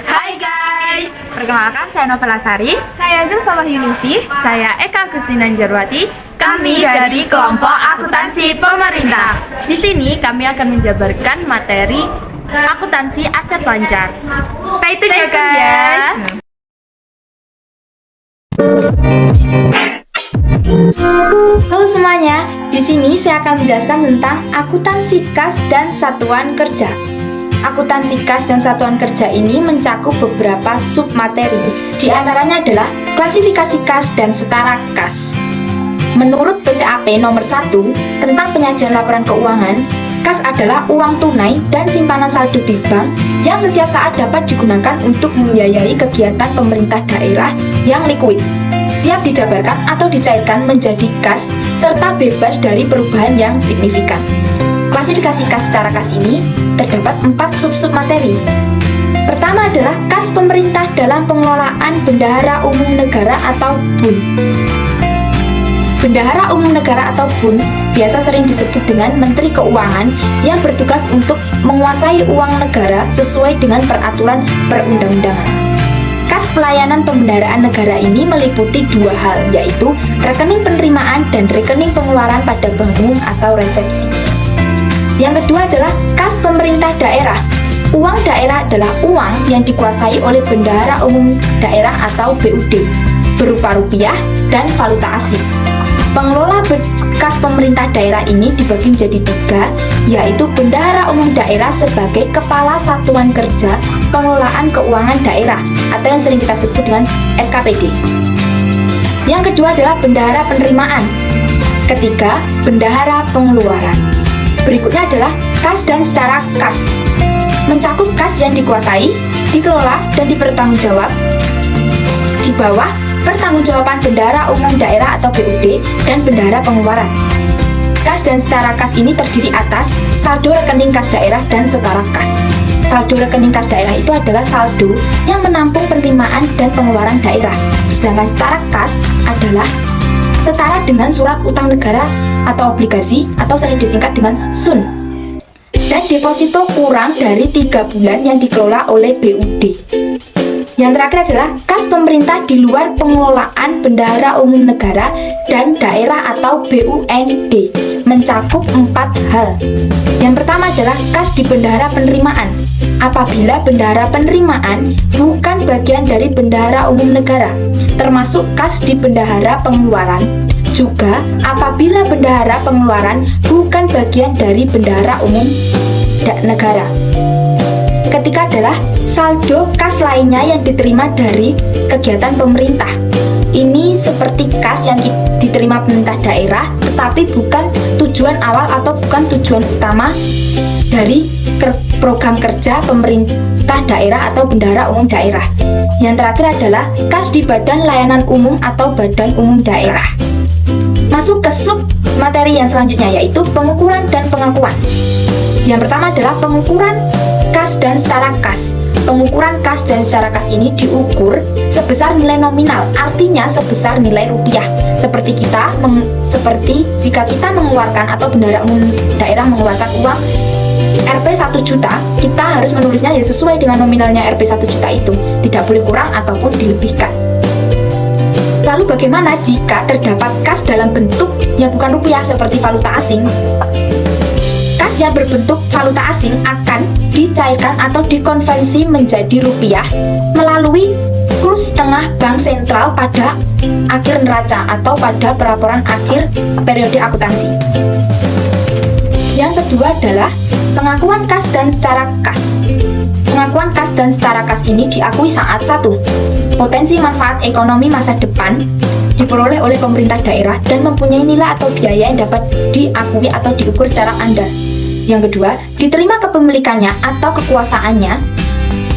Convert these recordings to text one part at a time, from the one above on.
Hai guys, perkenalkan saya Novela Sari, Saya Zulfa Wahyuningsih. saya Eka Agustina Jarwati. Kami dari kelompok akuntansi pemerintah. Di sini kami akan menjabarkan materi akuntansi aset lancar. Stay tune ya guys. Halo semuanya, di sini saya akan menjelaskan tentang akuntansi kas dan satuan kerja. Akuntansi kas dan satuan kerja ini mencakup beberapa submateri. Di antaranya adalah klasifikasi kas dan setara kas. Menurut BCAP nomor 1 tentang penyajian laporan keuangan, kas adalah uang tunai dan simpanan saldo di bank yang setiap saat dapat digunakan untuk membiayai kegiatan pemerintah daerah yang likuid, siap dijabarkan atau dicairkan menjadi kas, serta bebas dari perubahan yang signifikan. Klasifikasi kas secara kas ini terdapat 4 sub-sub materi. Pertama adalah kas pemerintah dalam pengelolaan Bendahara Umum Negara atau BUN. Bendahara Umum Negara atau BUN biasa sering disebut dengan Menteri Keuangan yang bertugas untuk menguasai uang negara sesuai dengan peraturan perundang-undangan. Kas pelayanan pembendaharaan negara ini meliputi 2 hal, yaitu rekening penerimaan dan rekening pengeluaran pada bank umum atau resepsi. Yang kedua adalah kas pemerintah daerah. Uang daerah adalah uang yang dikuasai oleh Bendahara Umum Daerah atau BUD, berupa rupiah dan valuta asing. Pengelola kas pemerintah daerah ini dibagi menjadi 3, yaitu Bendahara Umum Daerah sebagai Kepala Satuan Kerja Pengelolaan Keuangan Daerah atau yang sering kita sebut dengan SKPD. Yang kedua adalah Bendahara Penerimaan. Ketiga, Bendahara Pengeluaran. Berikutnya adalah kas dan setara kas. Mencakup kas yang dikuasai, dikelola, dan dipertanggungjawab. Di bawah pertanggungjawaban Bendahara Umum Daerah atau BUD dan Bendahara Pengeluaran. Kas dan setara kas ini terdiri atas saldo rekening kas daerah dan setara kas. Saldo rekening kas daerah itu adalah saldo yang menampung penerimaan dan pengeluaran daerah. Sedangkan setara kas adalah setara dengan surat utang negara atau obligasi atau sering disingkat dengan SUN. Dan deposito kurang dari 3 bulan yang dikelola oleh BUD. Yang terakhir adalah kas pemerintah di luar pengelolaan Bendahara Umum Negara dan Daerah atau BUND, mencakup 4 hal. Yang pertama adalah kas di Bendahara Penerimaan. Apabila Bendahara Penerimaan bukan bagian dari Bendahara Umum Negara, termasuk kas di Bendahara Pengeluaran. Juga apabila Bendahara Pengeluaran bukan bagian dari Bendahara Umum Negara. Ketiga adalah saldo kas lainnya yang diterima dari kegiatan pemerintah. Ini seperti kas yang diterima pemerintah daerah, tetapi bukan tujuan awal atau bukan tujuan utama dari program kerja pemerintah daerah atau Bendahara Umum Daerah. Yang terakhir adalah kas di Badan Layanan Umum atau Badan Umum Daerah. Masuk ke sub materi yang selanjutnya, yaitu pengukuran dan pengakuan. Yang pertama adalah pengukuran kas dan setara kas. Pengukuran kas dan setara kas ini diukur sebesar nilai nominal, artinya sebesar nilai rupiah. Seperti jika kita mengeluarkan atau Bendahara Umum Daerah mengeluarkan uang Rp 1 juta, kita harus menulisnya ya sesuai dengan nominalnya Rp 1 juta itu, tidak boleh kurang ataupun dilebihkan. Lalu bagaimana jika terdapat kas dalam bentuk yang bukan rupiah seperti valuta asing? Kas yang berbentuk valuta asing akan dicairkan atau dikonversi menjadi rupiah melalui kurs tengah bank sentral pada akhir neraca atau pada pelaporan akhir periode akuntansi. Yang kedua adalah pengakuan kas dan setara kas. Pengakuan kas dan setara kas ini diakui saat 1. Potensi manfaat ekonomi masa depan diperoleh oleh pemerintah daerah dan mempunyai nilai atau biaya yang dapat diakui atau diukur secara andal. Yang kedua, diterima kepemilikannya atau kekuasaannya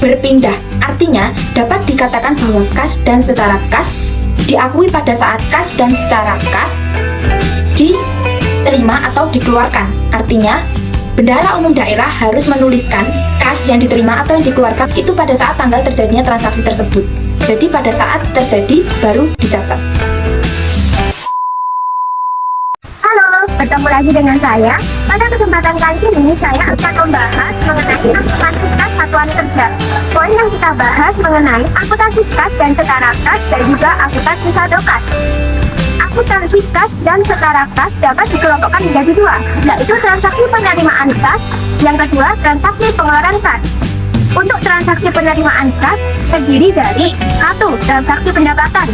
berpindah, artinya dapat dikatakan bahwa kas dan setara kas diakui pada saat kas dan setara kas diterima atau dikeluarkan. Artinya, Bendahara Umum Daerah harus menuliskan kas yang diterima atau yang dikeluarkan itu pada saat tanggal terjadinya transaksi tersebut. Jadi pada saat terjadi baru dicatat. bertemu lagi dengan saya. Pada kesempatan kali ini saya akan membahas mengenai akuntansi kas satuan kerja. Poin yang kita bahas mengenai akuntansi kas dan setara kas dan juga akuntansi saldo kas. Akuntansi kas dan setara kas dapat dikelompokkan menjadi dua, yaitu transaksi penerimaan kas, yang kedua transaksi pengeluaran kas. Untuk transaksi penerimaan kas terdiri dari 1. Transaksi pendapatan.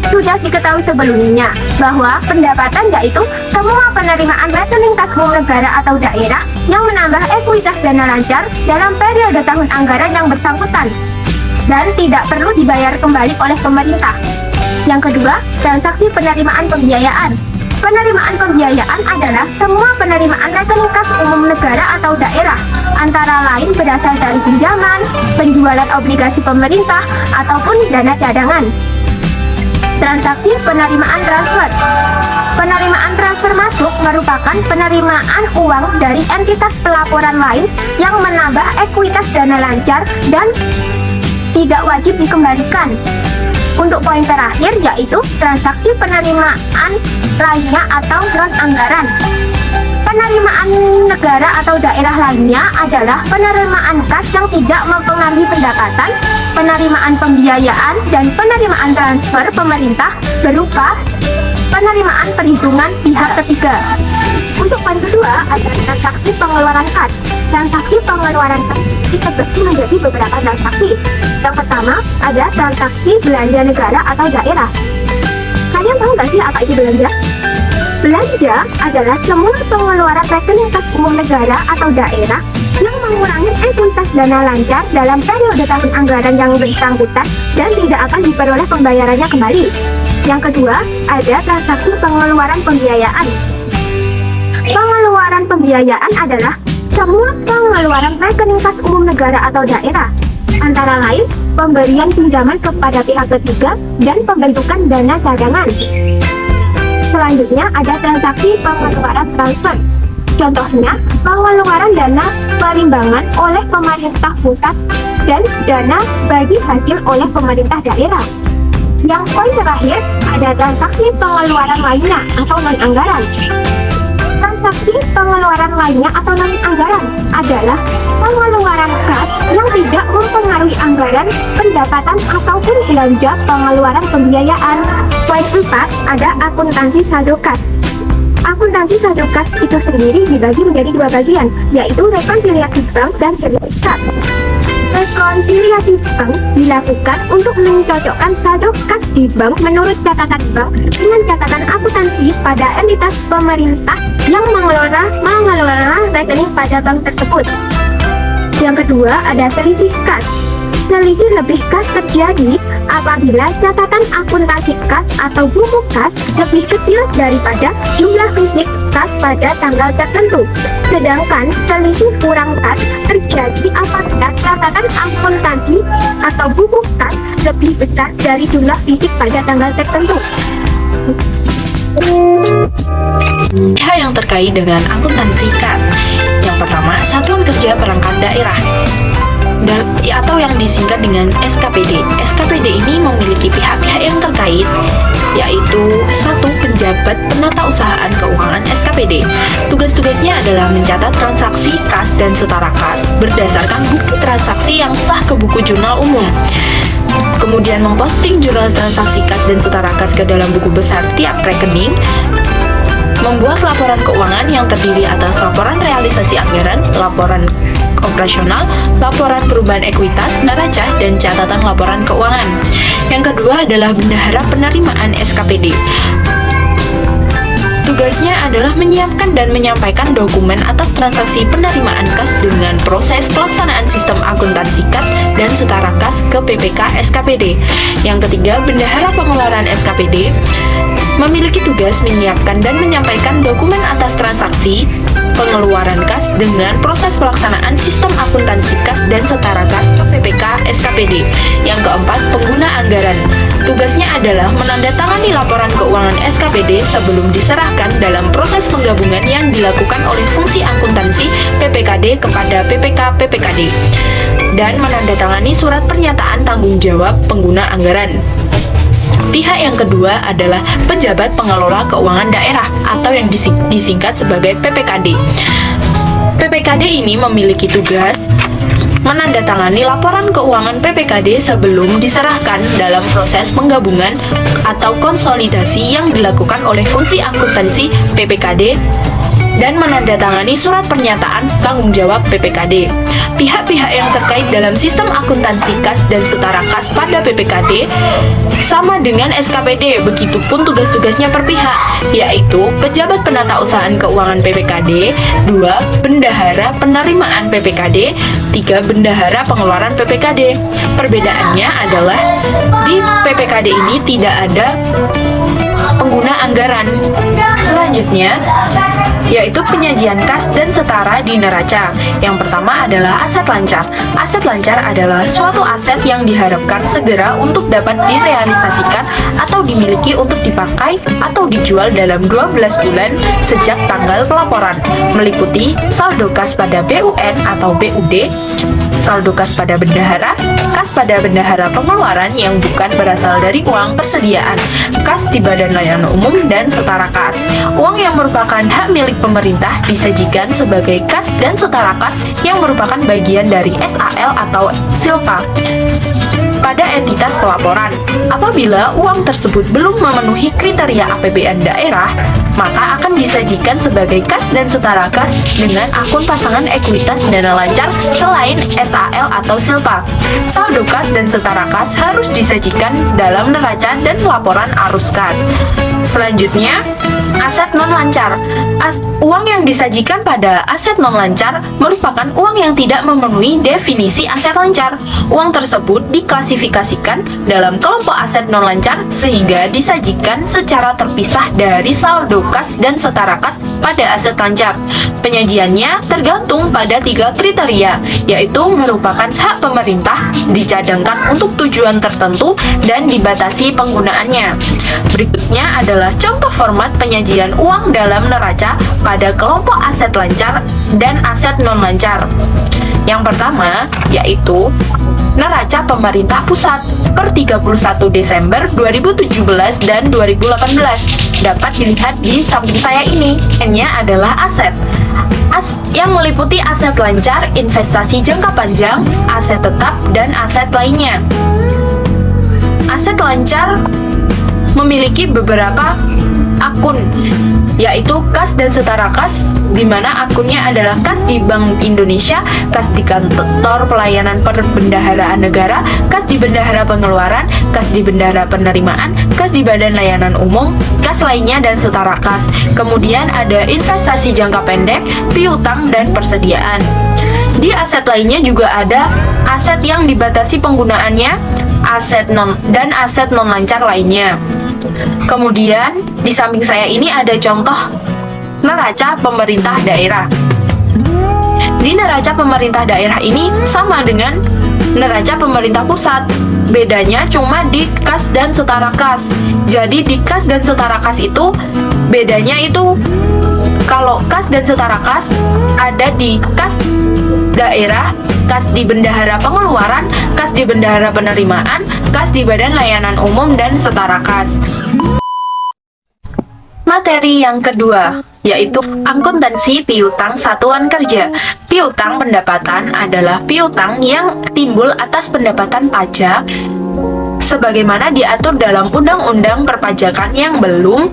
Sudah diketahui sebelumnya bahwa pendapatan yaitu semua penerimaan rekening kas umum negara atau daerah yang menambah ekuitas dana lancar dalam periode tahun anggaran yang bersangkutan dan tidak perlu dibayar kembali oleh pemerintah. Yang kedua, transaksi penerimaan pembiayaan. Penerimaan pembiayaan adalah semua penerimaan rekening kas umum negara atau daerah, antara lain berasal dari pinjaman, penjualan obligasi pemerintah, ataupun dana cadangan. Transaksi penerimaan transfer. Penerimaan transfer masuk merupakan penerimaan uang dari entitas pelaporan lain yang menambah ekuitas dana lancar dan tidak wajib dikembalikan. Untuk poin terakhir yaitu transaksi penerimaan lainnya atau non-anggaran. Penerimaan negara atau daerah lainnya adalah penerimaan kas yang tidak mempengaruhi pendapatan, penerimaan pembiayaan, dan penerimaan transfer pemerintah berupa penerimaan perhitungan pihak ketiga. Untuk poin kedua ada transaksi pengeluaran kas. Transaksi pengeluaran kas dibagi menjadi beberapa transaksi. Yang pertama ada transaksi belanja negara atau daerah. Kalian tahu nggak sih apa itu belanja? Belanja adalah semua pengeluaran rekening kas umum negara atau daerah yang mengurangi ekuitas dana lancar dalam periode tahun anggaran yang bersangkutan dan tidak akan diperoleh pembayarannya kembali. Yang kedua, ada transaksi pengeluaran pembiayaan. Pengeluaran pembiayaan adalah semua pengeluaran rekening kas umum negara atau daerah, antara lain pemberian pinjaman kepada pihak ketiga dan pembentukan dana cadangan. Selanjutnya ada transaksi pengeluaran transfer. Contohnya, pengeluaran dana perimbangan oleh pemerintah pusat dan dana bagi hasil oleh pemerintah daerah. Yang poin terakhir, ada transaksi pengeluaran lainnya atau non-anggaran. Transaksi pengeluaran lainnya atau non-anggaran adalah pengeluaran kas yang tidak mempengaruhi anggaran, pendapatan, ataupun belanja pengeluaran pembiayaan. Poin 4, ada akuntansi saldo kas. Akuntansi saldo kas itu sendiri dibagi menjadi dua bagian, yaitu rekonsiliasi bank dan sertifikat. Rekonsiliasi bank dilakukan untuk mencocokkan saldo kas di bank menurut catatan bank dengan catatan akuntansi pada entitas pemerintah yang mengelola rekening pada bank tersebut. Yang kedua ada selisih kas. Selisih lebih kas terjadi apabila catatan akuntansi kas atau buku kas lebih kecil daripada jumlah fisik kas pada tanggal tertentu. Sedangkan selisih kurang kas terjadi apabila catatan akuntansi atau buku kas lebih besar dari jumlah fisik pada tanggal tertentu. Hal yang terkait dengan akuntansi kas. Yang pertama, Satuan Kerja Perangkat Daerah atau yang disingkat dengan SKPD. SKPD ini memiliki pihak-pihak yang terkait, yaitu 1. Penjabat Penatausahaan Keuangan SKPD. Tugas-tugasnya adalah mencatat transaksi kas dan setara kas berdasarkan bukti transaksi yang sah ke buku jurnal umum. Kemudian memposting jurnal transaksi kas dan setara kas ke dalam buku besar tiap rekening. Membuat laporan keuangan yang terdiri atas laporan realisasi anggaran, laporan operasional, laporan perubahan ekuitas, neraca, dan catatan laporan keuangan. Yang kedua adalah bendahara penerimaan SKPD. Tugasnya adalah menyiapkan dan menyampaikan dokumen atas transaksi penerimaan kas dengan proses pelaksanaan sistem akuntansi kas dan setara kas ke PPK SKPD. Yang ketiga, bendahara pengeluaran SKPD memiliki tugas menyiapkan dan menyampaikan dokumen atas transaksi pengeluaran kas dengan proses pelaksanaan sistem akuntansi kas dan setara kas ke PPK SKPD. Yang keempat, pengguna anggaran. Tugasnya adalah menandatangani laporan keuangan SKPD sebelum diserahkan dalam proses penggabungan yang dilakukan oleh fungsi akuntansi PPKD kepada PPK PPKD dan menandatangani surat pernyataan tanggung jawab pengguna anggaran. Pihak yang kedua adalah pejabat pengelola keuangan daerah atau yang disingkat sebagai PPKD. PPKD ini memiliki tugas menandatangani laporan keuangan PPKD sebelum diserahkan dalam proses penggabungan atau konsolidasi yang dilakukan oleh fungsi akuntansi PPKD dan menandatangani surat pernyataan tanggung jawab PPKD. Pihak-pihak yang terkait dalam sistem akuntansi kas dan setara kas pada PPKD sama dengan SKPD, begitupun tugas-tugasnya per pihak, yaitu pejabat penata usahaan keuangan PPKD, 2. Bendahara penerimaan PPKD, 3. Bendahara pengeluaran PPKD. Perbedaannya adalah di PPKD ini tidak ada pengguna anggaran. Selanjutnya, yaitu penyajian kas dan setara di neraca. Yang pertama adalah aset lancar. Aset lancar adalah suatu aset yang diharapkan segera untuk dapat direalisasikan atau dimiliki untuk dipakai atau dijual dalam 12 bulan sejak tanggal pelaporan, meliputi saldo kas pada BUN atau BUD, saldo kas pada bendahara, kas pada bendahara pengeluaran yang bukan berasal dari uang persediaan, kas di badan layanan umum, dan setara kas. Uang yang merupakan hak milik pemerintah disajikan sebagai kas dan setara kas yang merupakan bagian dari SAL atau silpa pada entitas pelaporan. Apabila uang tersebut belum memenuhi kriteria APBN daerah, maka akan disajikan sebagai kas dan setara kas dengan akun pasangan ekuitas dana lancar selain SAL atau silpa. Saldo kas dan setara kas harus disajikan dalam neraca dan laporan arus kas. Selanjutnya, aset non-lancar. Uang yang disajikan pada aset non-lancar merupakan uang yang tidak memenuhi definisi aset lancar. Uang tersebut diklasifikasikan dalam kelompok aset non-lancar sehingga disajikan secara terpisah dari saldo kas dan setara kas pada aset lancar. Penyajiannya tergantung pada 3 kriteria, yaitu merupakan hak pemerintah, dicadangkan untuk tujuan tertentu, dan dibatasi penggunaannya. Berikutnya adalah contoh format penyajian uang dalam neraca pada kelompok aset lancar dan aset non-lancar. Yang pertama yaitu neraca pemerintah pusat per 31 Desember 2017 dan 2018. Dapat dilihat di samping saya ini. N-nya adalah aset. Yang meliputi aset lancar, investasi jangka panjang, aset tetap, dan aset lainnya. Aset lancar memiliki beberapa akun, yaitu kas dan setara kas, di mana akunnya adalah kas di Bank Indonesia, kas di kantor pelayanan perbendaharaan negara, kas di bendahara pengeluaran, kas di bendahara penerimaan, kas di badan layanan umum, kas lainnya, dan setara kas. Kemudian ada investasi jangka pendek, piutang, dan persediaan. Di aset lainnya juga ada aset yang dibatasi penggunaannya, aset non lancar lainnya. Kemudian di samping saya ini ada contoh neraca pemerintah daerah. Di neraca pemerintah daerah ini sama dengan neraca pemerintah pusat. Bedanya cuma di kas dan setara kas. Jadi di kas dan setara kas itu bedanya itu kalau kas dan setara kas ada di kas daerah, kas di bendahara pengeluaran, kas di bendahara penerimaan, kas di badan layanan umum, dan setara kas. Materi yang kedua yaitu akuntansi piutang satuan kerja. Piutang pendapatan adalah piutang yang timbul atas pendapatan pajak sebagaimana diatur dalam Undang-Undang Perpajakan yang belum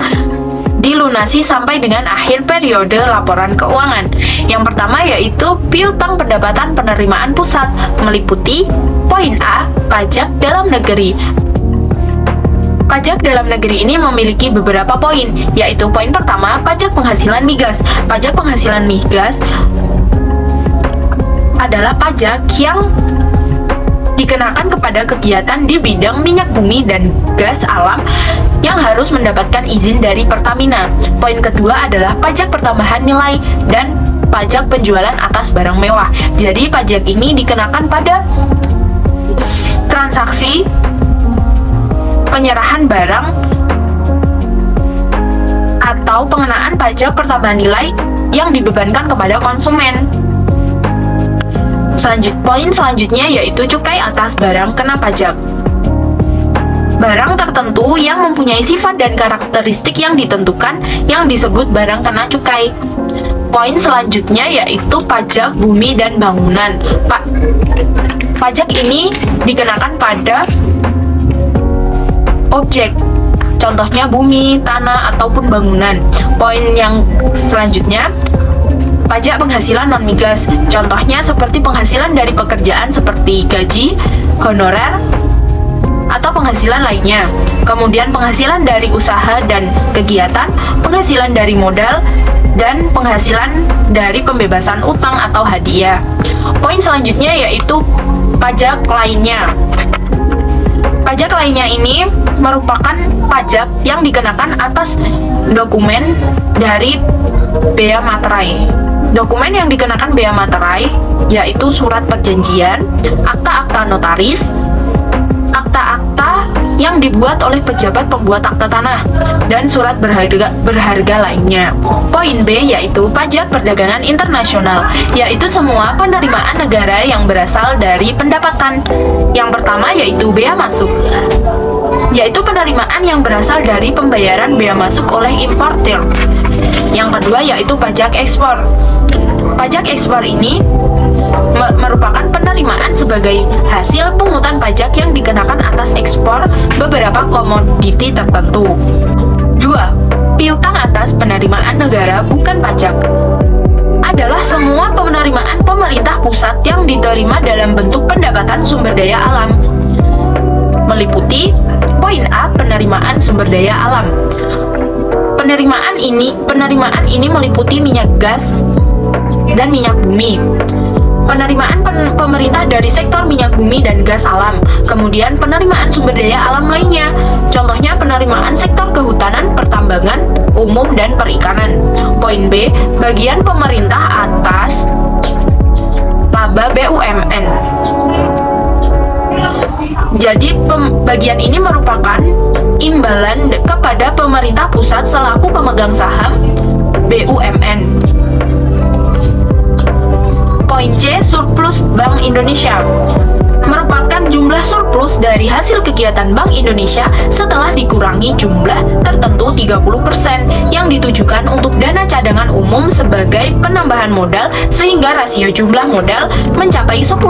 dilunasi sampai dengan akhir periode laporan keuangan. Yang pertama yaitu piutang pendapatan penerimaan pusat, meliputi poin A, pajak dalam negeri. Pajak dalam negeri ini memiliki beberapa poin, yaitu poin pertama, pajak penghasilan migas. Pajak penghasilan migas adalah pajak yang dikenakan kepada kegiatan di bidang minyak bumi dan gas alam yang harus mendapatkan izin dari Pertamina. Poin kedua adalah pajak pertambahan nilai dan pajak penjualan atas barang mewah. Jadi pajak ini dikenakan pada transaksi penyerahan barang atau pengenaan pajak pertambahan nilai yang dibebankan kepada konsumen. Poin selanjutnya yaitu cukai atas barang kena pajak. barang tertentu yang mempunyai sifat dan karakteristik yang ditentukan yang disebut barang kena cukai. Poin selanjutnya yaitu pajak bumi dan bangunan. Pajak ini dikenakan pada objek, contohnya bumi, tanah, ataupun bangunan. Poin yang selanjutnya, pajak penghasilan non-migas, contohnya seperti penghasilan dari pekerjaan seperti gaji, honorer, atau penghasilan lainnya. Kemudian penghasilan dari usaha dan kegiatan, penghasilan dari modal, dan penghasilan dari pembebasan utang atau hadiah. Poin selanjutnya yaitu pajak lainnya. Pajak lainnya ini merupakan pajak yang dikenakan atas dokumen dari bea materai. Dokumen yang dikenakan bea materai yaitu surat perjanjian, akta-akta notaris, akta-akta yang dibuat oleh pejabat pembuat akta tanah, dan surat berharga lainnya. Poin B yaitu pajak perdagangan internasional, yaitu semua penerimaan negara yang berasal dari pendapatan. Yang pertama yaitu bea masuk, yaitu penerimaan yang berasal dari pembayaran bea masuk oleh importir. Yang kedua yaitu pajak ekspor. Pajak ekspor ini merupakan penerimaan sebagai hasil pungutan pajak yang dikenakan atas ekspor beberapa komoditi tertentu. 2. Piutang atas penerimaan negara bukan pajak adalah semua penerimaan pemerintah pusat yang diterima dalam bentuk pendapatan sumber daya alam, meliputi poin A, penerimaan sumber daya alam. Penerimaan ini meliputi minyak gas dan minyak bumi. Penerimaan pemerintah dari sektor minyak bumi dan gas alam. Kemudian penerimaan sumber daya alam lainnya. Contohnya penerimaan sektor kehutanan, pertambangan, umum, dan perikanan. Poin B, bagian pemerintah atas laba BUMN. Jadi bagian ini merupakan imbalan kepada pemerintah pusat selaku pemegang saham BUMN. Poin C, surplus Bank Indonesia merupakan jumlah surplus dari hasil kegiatan Bank Indonesia setelah dikurangi jumlah tertentu 30% yang ditujukan untuk dana cadangan umum sebagai penambahan modal sehingga rasio jumlah modal mencapai 10%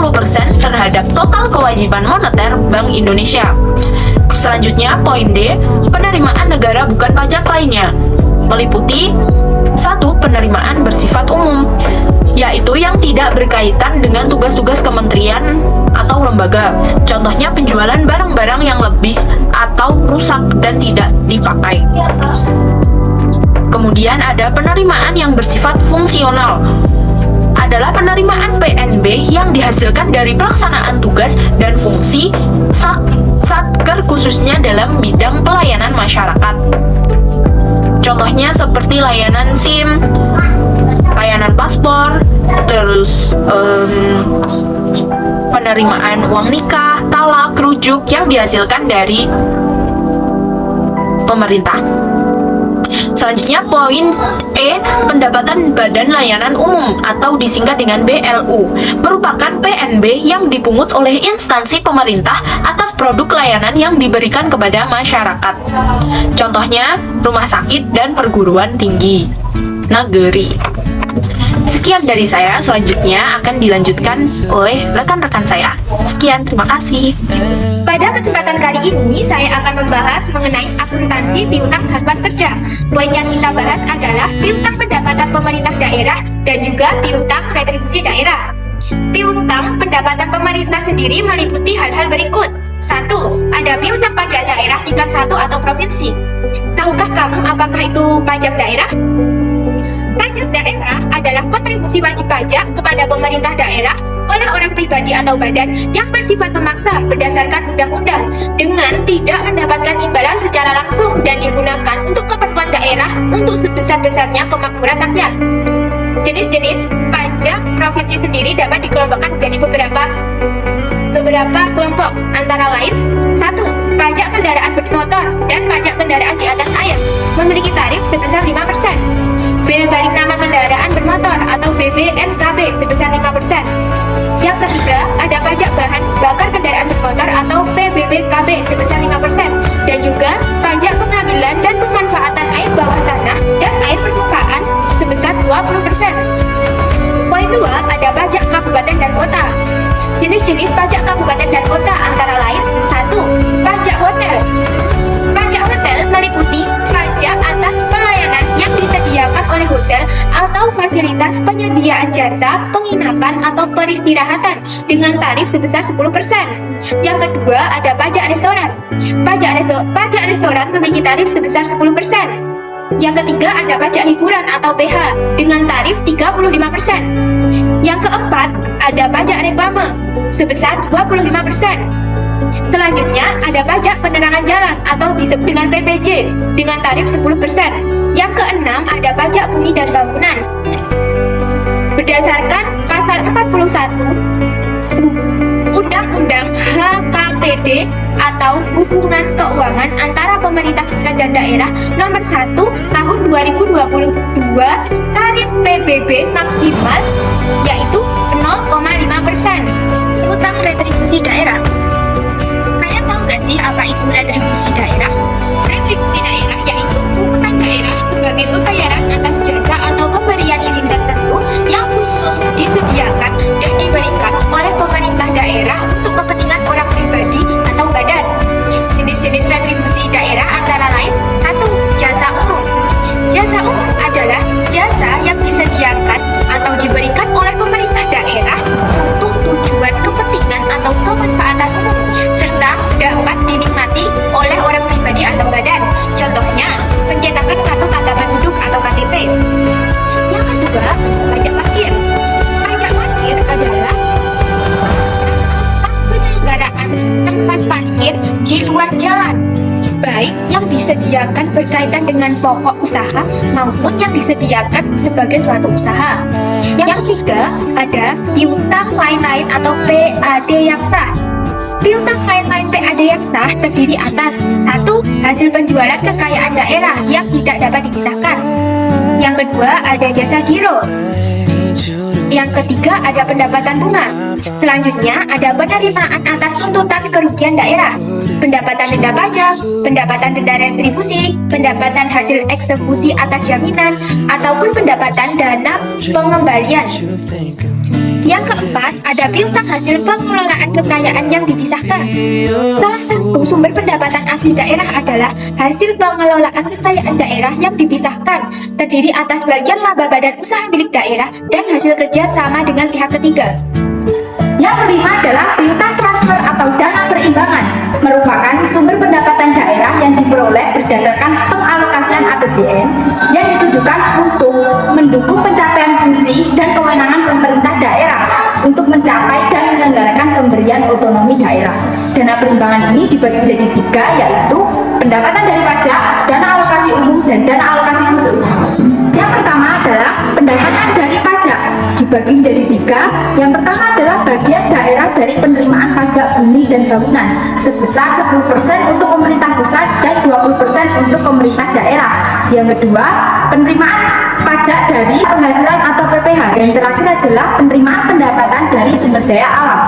terhadap total kewajiban moneter Bank Indonesia. Selanjutnya, poin D, penerimaan negara bukan pajak lainnya, meliputi 1. Penerimaan bersifat umum, yaitu yang tidak berkaitan dengan tugas-tugas kementerian atau lembaga. Contohnya penjualan barang-barang yang lebih atau rusak dan tidak dipakai. Kemudian ada penerimaan yang bersifat fungsional, adalah penerimaan PNB yang dihasilkan dari pelaksanaan tugas dan fungsi Satker khususnya dalam bidang pelayanan masyarakat. Contohnya seperti layanan SIM, layanan paspor, terus penerimaan uang nikah, talak, rujuk yang dihasilkan dari pemerintah. Selanjutnya poin E, pendapatan Badan Layanan Umum atau disingkat dengan BLU, merupakan PNB yang dipungut oleh instansi pemerintah atas produk layanan yang diberikan kepada masyarakat. Contohnya rumah sakit dan perguruan tinggi negeri. Sekian dari saya, selanjutnya akan dilanjutkan oleh rekan-rekan saya. Sekian, terima kasih. Pada kesempatan kali ini, saya akan membahas mengenai akuntansi piutang satuan kerja. Poin yang kita bahas adalah piutang pendapatan pemerintah daerah dan juga piutang retribusi daerah. Piutang pendapatan pemerintah sendiri meliputi hal-hal berikut. 1. Ada piutang pajak daerah tingkat 1 atau provinsi. Tahukah kamu apakah itu pajak daerah? Pajak daerah adalah kontribusi wajib pajak kepada pemerintah daerah oleh orang pribadi atau badan yang bersifat memaksa berdasarkan undang-undang dengan tidak mendapatkan imbalan secara langsung dan digunakan untuk keperluan daerah untuk sebesar-besarnya kemakmuran rakyat. Jenis-jenis pajak provinsi sendiri dapat dikelompokkan menjadi beberapa kelompok, antara lain 1. Pajak kendaraan bermotor dan pajak kendaraan di atas air memiliki tarif sebesar 5%. Bea balik nama kendaraan bermotor atau BBNKB sebesar 5%. Yang ketiga, ada pajak bahan bakar kendaraan bermotor atau PBBKB sebesar 5%. 20%. Poin 2, ada pajak kabupaten dan kota. Jenis-jenis pajak kabupaten dan kota antara lain: 1. Pajak hotel. Pajak hotel meliputi pajak atas pelayanan yang disediakan oleh hotel atau fasilitas penyediaan jasa penginapan atau peristirahatan dengan tarif sebesar 10%. Yang kedua, ada pajak restoran. Pajak restoran memiliki tarif sebesar 10%. Yang ketiga, ada pajak hiburan atau PH dengan tarif 35%. Yang keempat, ada pajak reklame sebesar 25%. Selanjutnya, ada pajak penerangan jalan atau disebut dengan PPJ dengan tarif 10%. Yang keenam, ada pajak bumi dan bangunan. Berdasarkan pasal 41 Undang-Undang HKPD atau Hubungan Keuangan antara Pemerintah Pusat dan Daerah Nomor 1 Tahun 2022, tarif PBB maksimal yaitu 0,5%. Utang retribusi daerah. Kalian tahu nggak sih apa itu retribusi daerah? Retribusi daerah yaitu pungutan daerah sebagai pembayaran atas jasa atau pemberian izin tertentu yang khusus disediakan dan diberikan oleh pemerintah daerah untuk kepentingan orang pribadi atau badan. Jenis-jenis retribusi daerah antara lain: 1. Jasa umum. Jasa umum adalah jasa yang disediakan atau diberikan oleh pemerintah daerah untuk tujuan kepentingan atau kemanfaatan umum serta dapat dinikmati oleh orang pribadi atau badan. Contohnya, pencetakan kartu tanda penduduk atau KTP. Yang kedua, pajak parkir. Pajak parkir adalah atas penyelenggaraan tempat parkir di luar jalan, baik yang disediakan berkaitan dengan pokok usaha maupun yang disediakan sebagai suatu usaha. Yang ketiga, ada piutang lain-lain atau PAD yang sah. Piutang lain-lain PAD yang sah terdiri atas: 1. Hasil penjualan kekayaan daerah yang tidak dapat dipisahkan. Yang kedua, ada jasa giro. Yang ketiga, ada pendapatan bunga. Selanjutnya, ada penerimaan atas tuntutan kerugian daerah, pendapatan denda pajak, pendapatan denda retribusi, pendapatan hasil eksekusi atas jaminan, ataupun pendapatan dana pengembalian. Yang keempat, ada piutang hasil pengelolaan kekayaan yang dipisahkan. Salah satu sumber pendapatan asli daerah adalah hasil pengelolaan kekayaan daerah yang dipisahkan, terdiri atas bagian laba badan usaha milik daerah dan hasil kerja sama dengan pihak ketiga. Yang kelima adalah piutang transfer atau dana perimbangan, merupakan sumber pendapatan daerah yang diperoleh berdasarkan pengalokasian APBN yang ditujukan untuk mendukung pencapaian fungsi dan kewenangan pemerintah daerah untuk mencapai dan menyelenggarakan pemberian otonomi daerah. Dana perimbangan ini dibagi menjadi 3, yaitu pendapatan dari pajak, dana alokasi umum, dan dana alokasi khusus. Yang pertama adalah pendapatan dari pajak, dibagi menjadi 3. Yang pertama adalah bagian daerah dari penerimaan pajak bumi dan bangunan sebesar 10% untuk pemerintah pusat dan 20% untuk pemerintah daerah. Yang kedua, penerimaan pajak dari penghasilan atau PPH. Yang terakhir adalah penerimaan pendapatan dari sumber daya alam.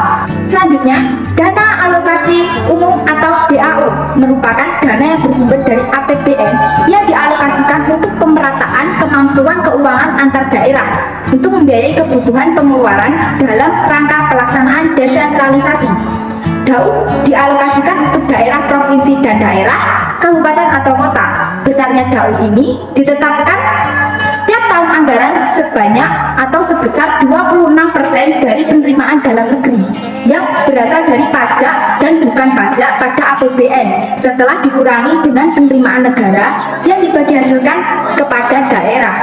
Selanjutnya, dana alokasi umum atau DAU merupakan dana yang bersumber dari APBN yang dialokasikan untuk pemerataan kemampuan keuangan antar daerah untuk membiayai kebutuhan pengeluaran dalam rangka pelaksanaan desentralisasi. DAU dialokasikan untuk daerah, provinsi, dan daerah, kabupaten atau kota. Besarnya DAU ini ditetapkan setiap tahun anggaran sebanyak atau sebesar 26% dari penerimaan dalam negeri yang berasal dari pajak dan bukan pajak pada APBN setelah dikurangi dengan penerimaan negara yang dibagi hasilkan kepada daerah.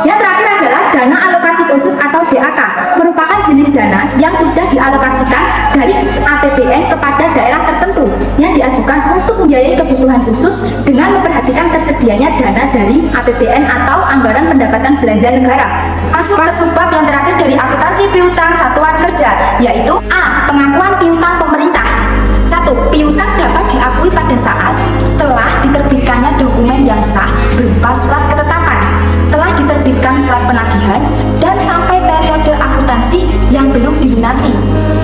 Yang terakhir adalah dana alokasi khusus atau DAK, merupakan jenis dana yang sudah dialokasikan dari APBN kepada daerah tertentu yang diajukan untuk membiayai kebutuhan khusus dengan memperhatikan tersedianya dana dari APBN atau anggaran pendapatan belanja negara. Masuk ke subbab yang terakhir dari akuntansi piutang satuan kerja, yaitu A. Pengakuan piutang pemerintah. 1. Piutang dapat diakui pada saat telah diterbitkannya dokumen yang sah berupa surat ketetapan, telah diterbitkan surat penagihan, dan sampai periode akuntansi yang belum dilunasi.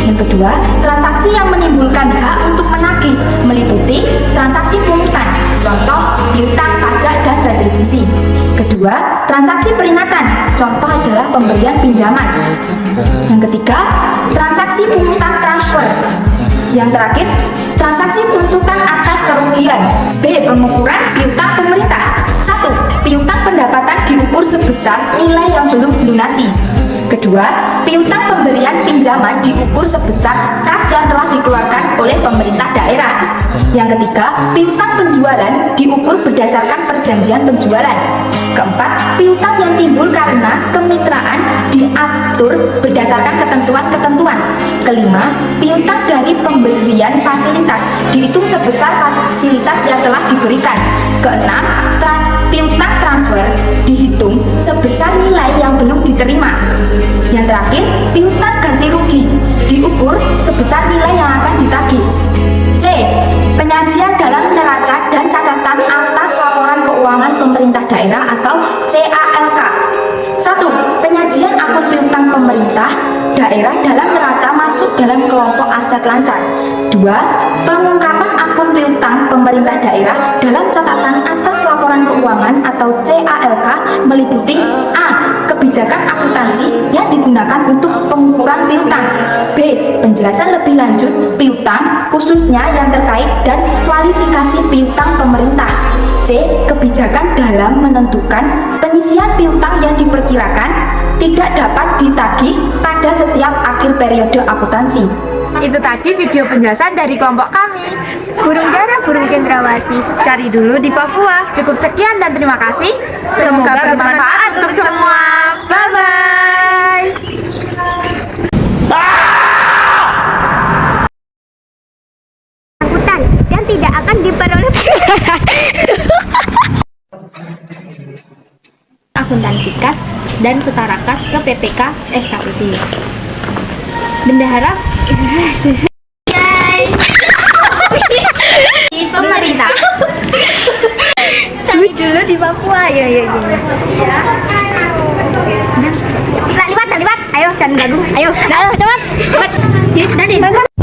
Yang kedua, transaksi yang menimbulkan hak untuk menagih meliputi transaksi pungutan, contoh piutang, pajak, dan retribusi. Kedua, transaksi peringatan, contoh adalah pemberian pinjaman. Yang ketiga, transaksi pungutan transfer. Yang terakhir, transaksi tuntutan atas kerugian. B. Pengukuran piutang pemerintah. 1. Piutang pendapatan diukur sebesar nilai yang belum dilunasi. Kedua, piutang pemberian pinjaman diukur sebesar kas yang telah dikeluarkan oleh pemerintah daerah. Yang ketiga, piutang penjualan diukur berdasarkan perjanjian penjualan. Keempat, piutang yang timbul karena kemitraan diatur berdasarkan ketentuan-ketentuan. Kelima, piutang dari pemberian fasilitas dihitung sebesar fasilitas yang telah diberikan. Keenam, piutang transfer dihitung sebesar nilai yang belum diterima. Yang terakhir, piutang ganti rugi diukur sebesar nilai yang akan ditagih. C. Penyajian dalam neraca dan catatan atas laporan keuangan pemerintah daerah atau CALK. 1. Penyajian akun piutang pemerintah daerah dalam neraca masuk dalam kelompok aset lancar. 2. Pengungkapan akun piutang pemerintah daerah dalam catatan atas laporan keuangan atau CALK meliputi A. Kebijakan akuntansi yang digunakan untuk pengukuran piutang. B. Penjelasan lebih lanjut piutang khususnya yang terkait dan kualifikasi piutang pemerintah. C. Kebijakan dalam menentukan penyisian piutang yang diperkirakan tidak dapat ditagih pada setiap akhir periode akuntansi. Itu tadi video penjelasan dari kelompok kami. Burung dara, burung cendrawasih. Cari dulu di Papua. Cukup sekian dan terima kasih. Semoga bermanfaat untuk semua. Bye-bye. Angkutan yang tidak akan diperoleh akuntansi kas dan setara kas ke PPK SKPD. Bendahara pemerintah. Cari dulu di Papua. Ya. Lipat. Ayo, jangan ganggu. Ayo, cepat. Lipat.